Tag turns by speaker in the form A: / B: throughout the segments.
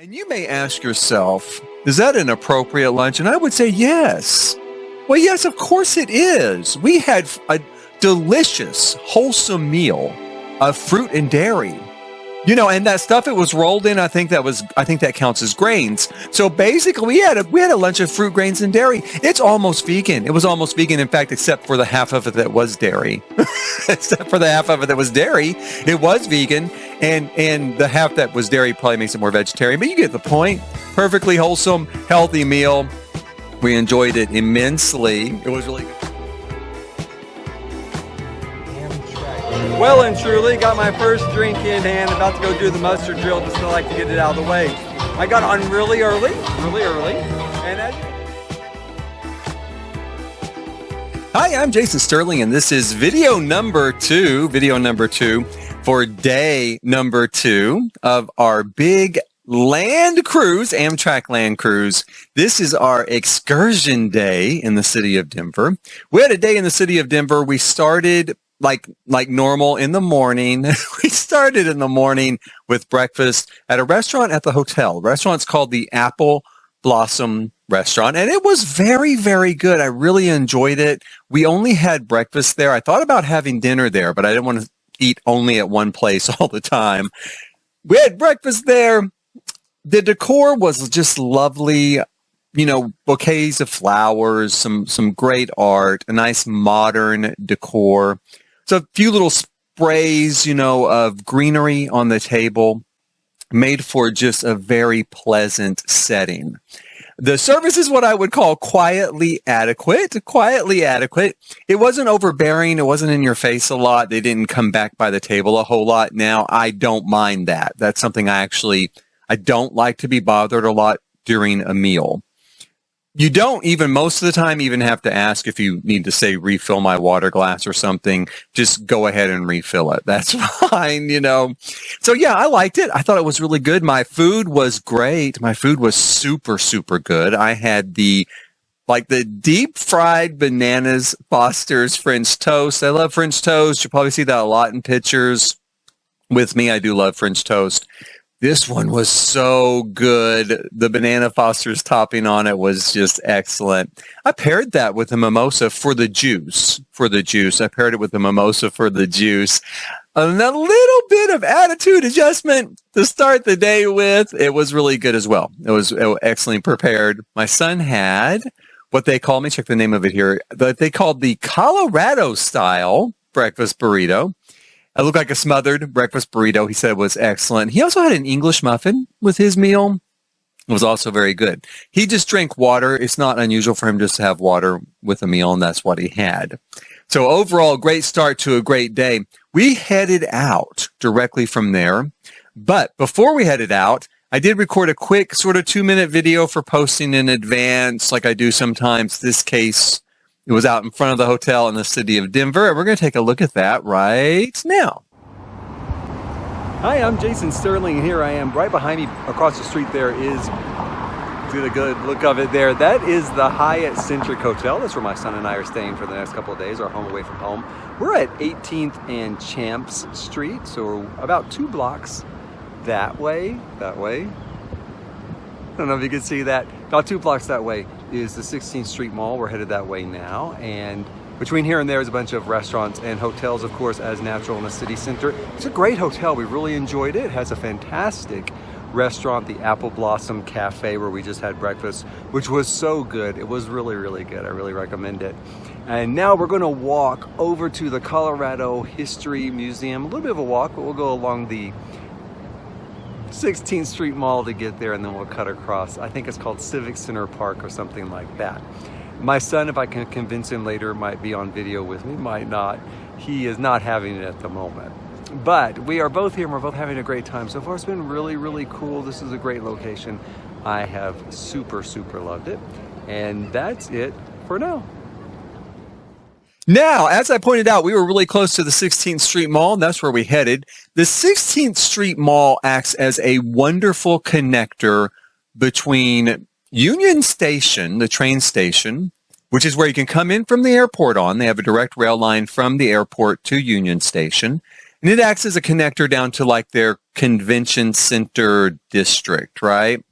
A: And you may ask yourself, is that an appropriate lunch? And I would say yes. Well, yes, of course it is. We had a delicious, wholesome meal of fruit and dairy. You know, and that stuff it was rolled in, I think that counts as grains. So basically we had a lunch of fruit, grains, and dairy. It's almost vegan. It was almost vegan, in fact, except for the half of it that was dairy. Except for the half of it that was dairy, it was vegan, and the half that was dairy probably makes it more vegetarian. But you get the point. Perfectly wholesome, healthy meal. We enjoyed it immensely. It was really good.
B: Well and truly, got my first drink in hand, about to go do the mustard drill, just to like to get it out of the way. I got on really early, and
A: Hi, I'm Jason Sterling, and this is video number two for day number 2 of our big land cruise, Amtrak land cruise. This is our excursion day in the city of Denver. We had a day in the city of Denver. We started like normal in the morning. We started in the morning with breakfast at a restaurant at the hotel. The restaurant's called the Apple Blossom Restaurant, and it was very, very good. I really enjoyed it. We only had breakfast there. I thought about having dinner there, but I didn't want to eat only at one place all the time. We had breakfast there. The decor was just lovely. You know, bouquets of flowers, some great art, a nice modern decor. So a few little sprays, you know, of greenery on the table, made for just a very pleasant setting. The service is what I would call quietly adequate. It wasn't overbearing. It wasn't in your face a lot. They didn't come back by the table a whole lot. Now, I don't mind that. That's something I don't like to be bothered a lot during a meal. You don't even most of the time even have to ask if you need to say refill my water glass or something. Just go ahead and refill it. That's fine, you know. So yeah, I liked it. I thought it was really good. My food was great. My food was super, super good. I had the deep fried bananas Foster's French toast. I love French toast. You'll probably see that a lot in pictures. With me, I do love French toast. This one was so good. The banana Foster's topping on it was just excellent. I paired that with a mimosa for the juice. I paired it with a mimosa for the juice. And a little bit of attitude adjustment to start the day with. It was really good as well. It was excellently prepared. My son had what they call, let me check the name of it here, that they called the Colorado style breakfast burrito. It looked like a smothered breakfast burrito. He said it was excellent. He also had an English muffin with his meal. It was also very good. He just drank water. It's not unusual for him just to have water with a meal, and that's what he had. So overall, great start to a great day. We headed out directly from there. But before we headed out, I did record a quick sort of 2-minute video for posting in advance, like I do sometimes. This case, it was out in front of the hotel in the city of Denver, and we're going to take a look at that right now.
B: Hi, I'm Jason Sterling, and here I am. Right behind me, across the street there is, get a good look of it there. That is the Hyatt Centric Hotel. That's where my son and I are staying for the next couple of days, our home away from home. We're at 18th and Champs Street, so we're about 2 blocks that way. I don't know if you can see that. About 2 blocks that way is the 16th Street Mall. We're headed that way now. And between here and there is a bunch of restaurants and hotels, of course, as natural in the city center. It's a great hotel. We really enjoyed it. It has a fantastic restaurant, the Apple Blossom Cafe, where we just had breakfast, which was so good. It was really, really good. I really recommend it. And now we're going to walk over to the Colorado History Museum. A little bit of a walk, but we'll go along the 16th Street Mall to get there, and then we'll cut across. I think it's called Civic Center Park or something like that. My son, if I can convince him later, might be on video with me, might not. He is not having it at the moment. But we are both here and we're both having a great time. So far it's been really, really cool. This is a great location. I have super, super loved it. And that's it for now.
A: Now, as I pointed out, we were really close to the 16th Street Mall, and that's where we headed. The 16th Street Mall acts as a wonderful connector between Union Station, the train station, which is where you can come in from the airport on. They have a direct rail line from the airport to Union Station. And it acts as a connector down to like their convention center district, right?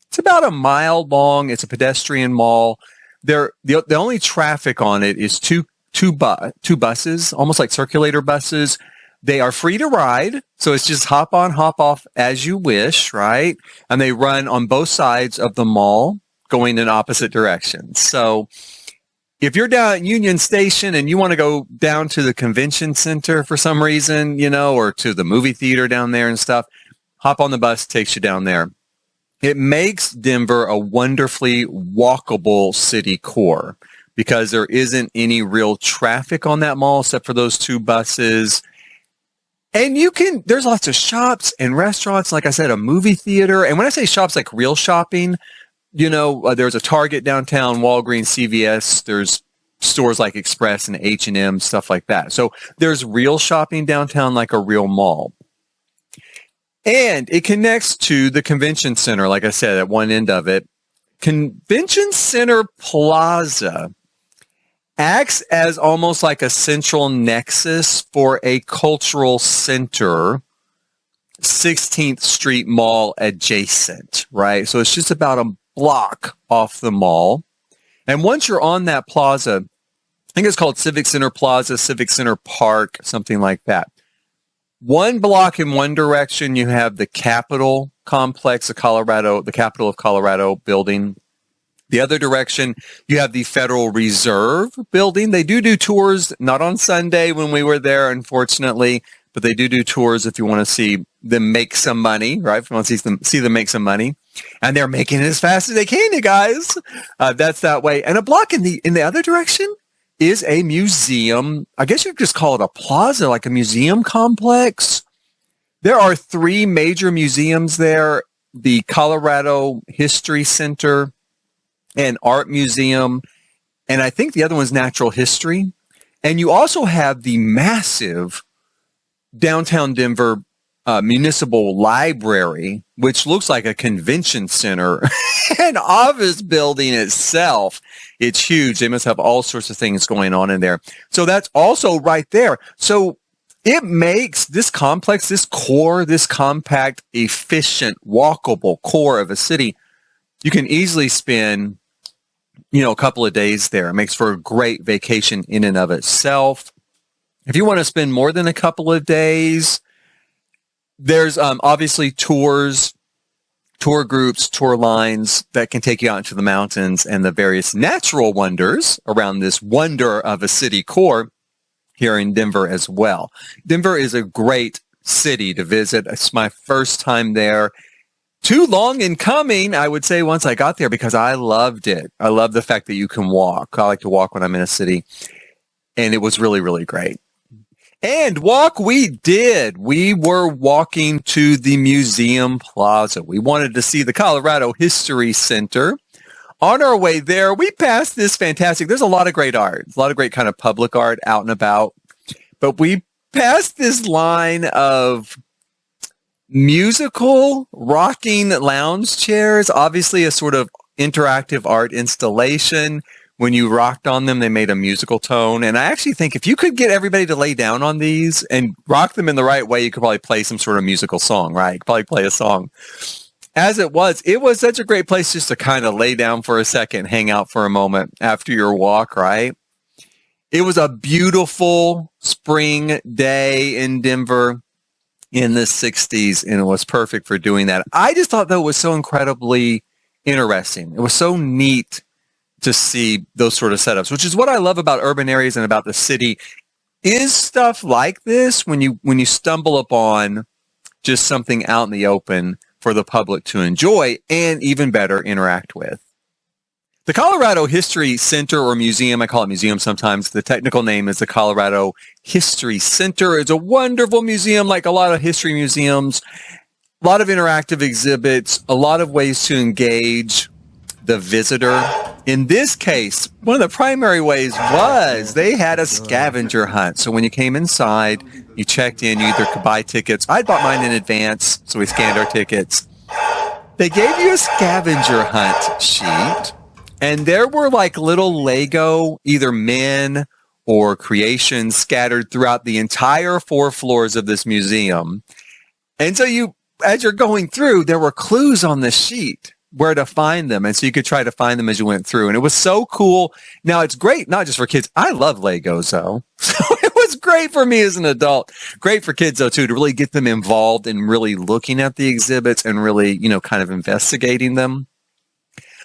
A: It's about a mile long. It's a pedestrian mall. The only traffic on it is two buses, almost like circulator buses. They are free to ride, so it's just hop on, hop off as you wish, right? And they run on both sides of the mall, going in opposite directions. So if you're down at Union Station and you want to go down to the convention center for some reason, or to the movie theater down there and stuff, hop on the bus, takes you down there. It makes Denver a wonderfully walkable city core because there isn't any real traffic on that mall except for those two buses. And there's lots of shops and restaurants, like I said, a movie theater. And when I say shops, like real shopping, there's a Target downtown, Walgreens, CVS. There's stores like Express and H&M, stuff like that. So there's real shopping downtown like a real mall. And it connects to the convention center, like I said, at one end of it. Convention Center Plaza acts as almost like a central nexus for a cultural center, 16th Street Mall adjacent, right? So it's just about a block off the mall. And once you're on that plaza, I think it's called Civic Center Plaza, Civic Center Park, something like that. One block in one direction, you have the Capitol complex, the Capitol of Colorado building. The other direction, you have the Federal Reserve building. They do tours, not on Sunday when we were there, unfortunately, but they do tours if you want to see them make some money, right? If you want to see them make some money. And they're making it as fast as they can, you guys. That's that way. And a block in the other direction is a museum. I guess you could just call it a plaza, like a museum complex. There are 3 major museums there. The Colorado History Center, an art museum, and I think the other one's natural history. And you also have the massive downtown Denver municipal library, which looks like a convention center, an office building itself. It's huge. They must have all sorts of things going on in there. So that's also right there. So it makes this complex, this core, this compact, efficient, walkable core of a city. You can easily spend a couple of days there. It makes for a great vacation in and of itself. If you want to spend more than a couple of days, there's obviously tours, tour groups, tour lines that can take you out into the mountains and the various natural wonders around this wonder of a city core here in Denver as well. Denver is a great city to visit. It's my first time there. Too long in coming, I would say, once I got there, because I loved it. I love the fact that you can walk. I like to walk when I'm in a city. And it was really, really great. And walk we did. We were walking to the Museum Plaza. We wanted to see the Colorado History Center. On our way there, we passed this fantastic, there's a lot of great art, a lot of great kind of public art out and about. But we passed this line of musical rocking lounge chairs, obviously a sort of interactive art installation. When you rocked on them, they made a musical tone. And I actually think if you could get everybody to lay down on these and rock them in the right way, you could probably play some sort of musical song, right? You could probably play a song. As it was such a great place just to kind of lay down for a second, hang out for a moment after your walk, right? It was a beautiful spring day in Denver in the 60s, and it was perfect for doing that. I just thought that was so incredibly interesting. It was so neat to see those sort of setups, which is what I love about urban areas and about the city, is stuff like this when you stumble upon just something out in the open for the public to enjoy and even better interact with. The Colorado History Center or Museum, I call it museum sometimes, the technical name is the Colorado History Center. It's a wonderful museum, like a lot of history museums, a lot of interactive exhibits, a lot of ways to engage the visitor. In this case, one of the primary ways was they had a scavenger hunt. So when you came inside, you checked in, you either could buy tickets. I bought mine in advance, so we scanned our tickets. They gave you a scavenger hunt sheet, and there were like little Lego, either men or creations scattered throughout the entire 4 floors of this museum. And so as you're going through, there were clues on the sheet where to find them. And so you could try to find them as you went through. And it was so cool. Now, it's great, not just for kids. I love Legos, though. So it was great for me as an adult. Great for kids, though, too, to really get them involved in really looking at the exhibits and really, kind of investigating them.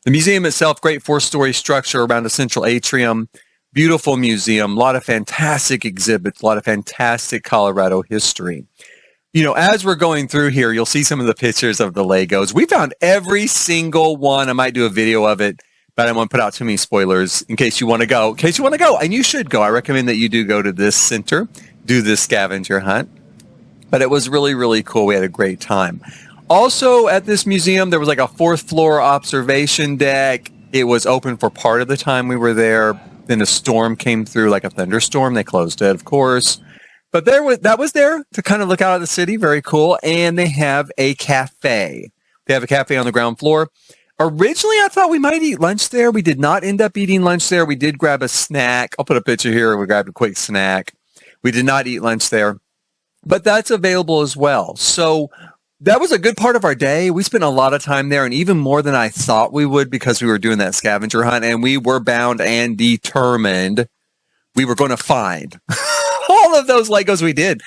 A: The museum itself, great 4-story structure around a central atrium. Beautiful museum. A lot of fantastic exhibits. A lot of fantastic Colorado history. As we're going through here, you'll see some of the pictures of the Legos. We found every single one. I might do a video of it, but I don't want to put out too many spoilers in case you want to go. And you should go. I recommend that you do go to this center, do this scavenger hunt. But it was really, really cool. We had a great time. Also, at this museum, there was like a 4th floor observation deck. It was open for part of the time we were there. Then a storm came through, like a thunderstorm. They closed it, of course. But that was there to kind of look out at the city. Very cool. And they have a cafe. They have a cafe on the ground floor. Originally, I thought we might eat lunch there. We did not end up eating lunch there. We did grab a snack. I'll put a picture here. We grabbed a quick snack. We did not eat lunch there. But that's available as well. So that was a good part of our day. We spent a lot of time there, and even more than I thought we would, because we were doing that scavenger hunt, and we were bound and determined we were going to find all of those Legos. We did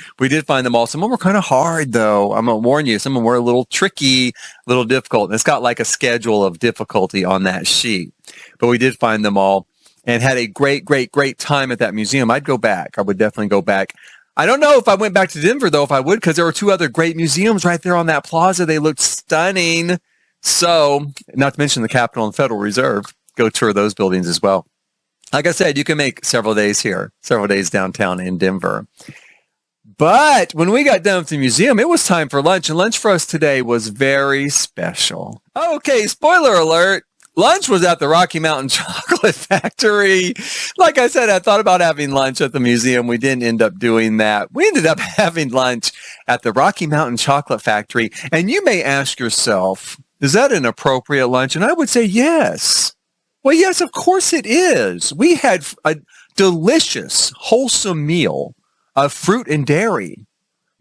A: find them all. Some of them were kind of hard, though. I'm going to warn you. Some of them were a little tricky, a little difficult. And it's got like a schedule of difficulty on that sheet. But we did find them all and had a great, great, great time at that museum. I'd go back. I would definitely go back. I don't know if I went back to Denver, though, if I would, because there were 2 other great museums right there on that plaza. They looked stunning. So, not to mention the Capitol and Federal Reserve. Go tour those buildings as well. Like I said, you can make several days here, several days downtown in Denver. But when we got done with the museum, it was time for lunch. And lunch for us today was very special. Okay, spoiler alert. Lunch was at the Rocky Mountain Chocolate Factory. Like I said, I thought about having lunch at the museum. We didn't end up doing that. We ended up having lunch at the Rocky Mountain Chocolate Factory. And you may ask yourself, is that an appropriate lunch? And I would say yes. Well, yes, of course it is. We had a delicious, wholesome meal of fruit and dairy.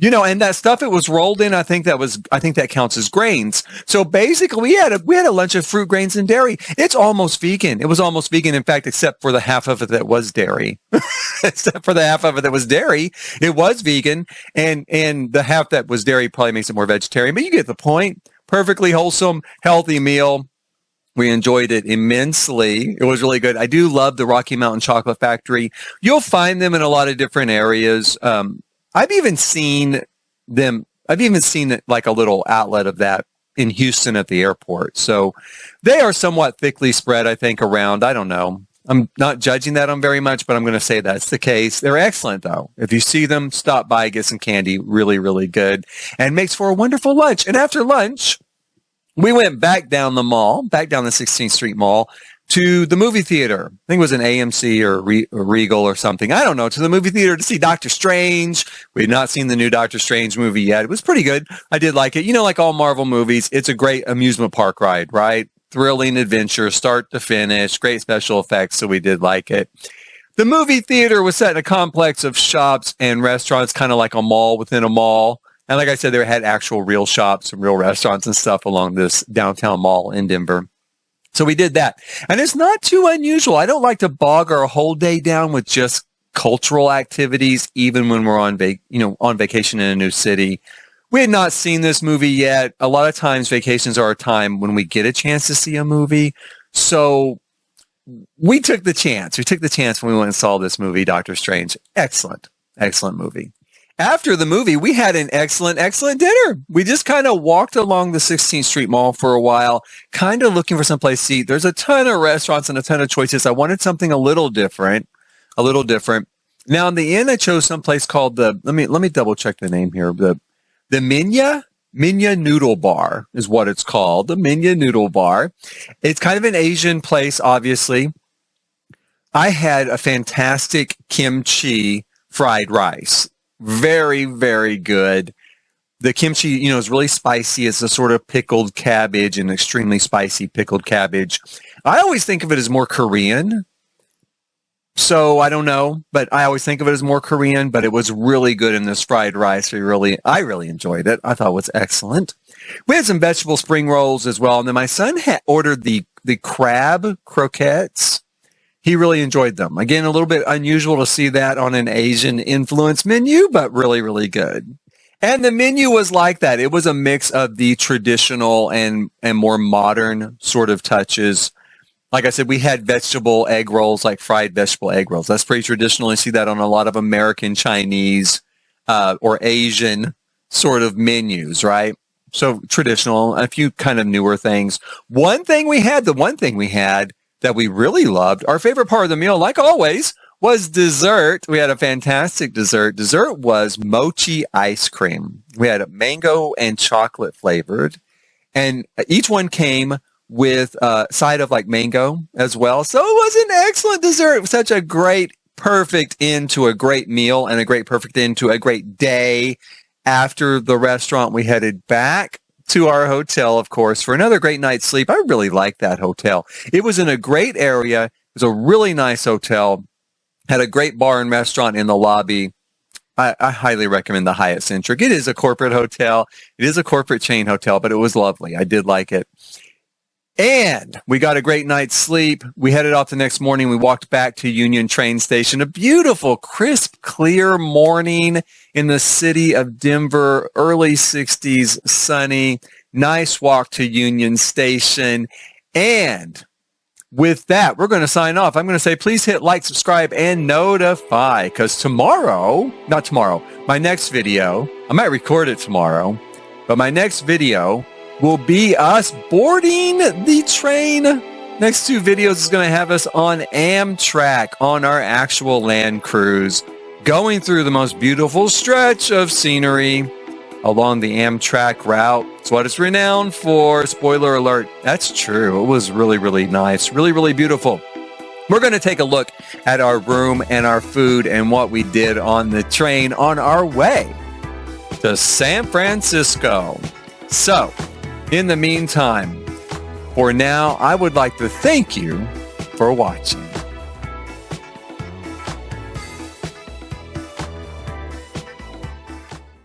A: And that stuff it was rolled in, I think that counts as grains. So basically we had a lunch of fruit, grains, and dairy. It's almost vegan. It was almost vegan, in fact, except for the half of it that was dairy. Except for the half of it that was dairy, it was vegan. And the half that was dairy probably makes it more vegetarian. But you get the point. Perfectly wholesome, healthy meal. We enjoyed it immensely. It was really good. I do love the Rocky Mountain Chocolate Factory. You'll find them in a lot of different areas. I've even seen like a little outlet of that in Houston at the airport. So they are somewhat thickly spread, I think, around. I don't know. I'm not judging that on very much, but I'm going to say that's the case. They're excellent, though. If you see them, stop by, get some candy. Really, really good. And makes for a wonderful lunch. And after lunch, we went back down the 16th Street Mall, to the movie theater. I think it was an AMC or Regal or something. I don't know. To the movie theater to see Doctor Strange. We had not seen the new Doctor Strange movie yet. It was pretty good. I did like it. Like all Marvel movies, it's a great amusement park ride, right? Thrilling adventure, start to finish, great special effects, so we did like it. The movie theater was set in a complex of shops and restaurants, kind of like a mall within a mall. And like I said, they had actual real shops and real restaurants and stuff along this downtown mall in Denver. So we did that. And it's not too unusual. I don't like to bog our whole day down with just cultural activities, even when we're on vacation in a new city. We had not seen this movie yet. A lot of times vacations are a time when we get a chance to see a movie. So we took the chance. We took the chance when we went and saw this movie, Doctor Strange. Excellent, excellent movie. After the movie, we had an excellent, excellent dinner. We just kind of walked along the 16th Street Mall for a while, kind of looking for someplace to eat. There's a ton of restaurants and a ton of choices. I wanted something a little different. Now, in the end, I chose someplace called let me double check the name here. The Menya Noodle Bar is what it's called. The Menya Noodle Bar. It's kind of an Asian place, obviously. I had a fantastic kimchi fried rice. Very, very good. The kimchi, is really spicy. It's a sort of pickled cabbage, an extremely spicy pickled cabbage. I always think of it as more Korean. So I don't know, but I always think of it as more Korean, but it was really good in this fried rice. I really enjoyed it. I thought it was excellent. We had some vegetable spring rolls as well. And then my son had ordered the crab croquettes. He really enjoyed them. Again, a little bit unusual to see that on an Asian influence menu, but really, really good. And the menu was like that. It was a mix of the traditional and more modern sort of touches. Like I said, we had vegetable egg rolls, like fried vegetable egg rolls. That's pretty traditional. You see that on a lot of American, Chinese, or Asian sort of menus, right? So traditional, a few kind of newer things. The one thing we had that we really loved, our favorite part of the meal, like always, was dessert. We had a fantastic dessert. Dessert was mochi ice cream. We had it mango and chocolate flavored. And each one came with a side of like mango as well. So it was an excellent dessert. It was such a great, perfect end to a great meal and a great, perfect end to a great day. After the restaurant, we headed back to our hotel, of course, for another great night's sleep. I really liked that hotel. It was in a great area. It was a really nice hotel. Had a great bar and restaurant in the lobby. I highly recommend the Hyatt Centric. It is a corporate hotel. It is a corporate chain hotel, but it was lovely. I did like it. And we got a great night's sleep. We headed off the next morning. We walked back to Union train station. A beautiful, crisp, clear morning in the city of Denver, early 60s, sunny. Nice walk to Union Station. And with that, we're going to sign off. I'm going to say, please hit like, subscribe, and notify, because my next video, I might record it tomorrow, but my next video will be us boarding the train. Next two videos is going to have us on Amtrak on our actual land cruise, going through the most beautiful stretch of scenery along the Amtrak route. It's what it's renowned for. Spoiler alert. That's true. It was really, really nice. Really, really beautiful. We're going to take a look at our room and our food and what we did on the train on our way to San Francisco. So, in the meantime, for now, I would like to thank you for watching.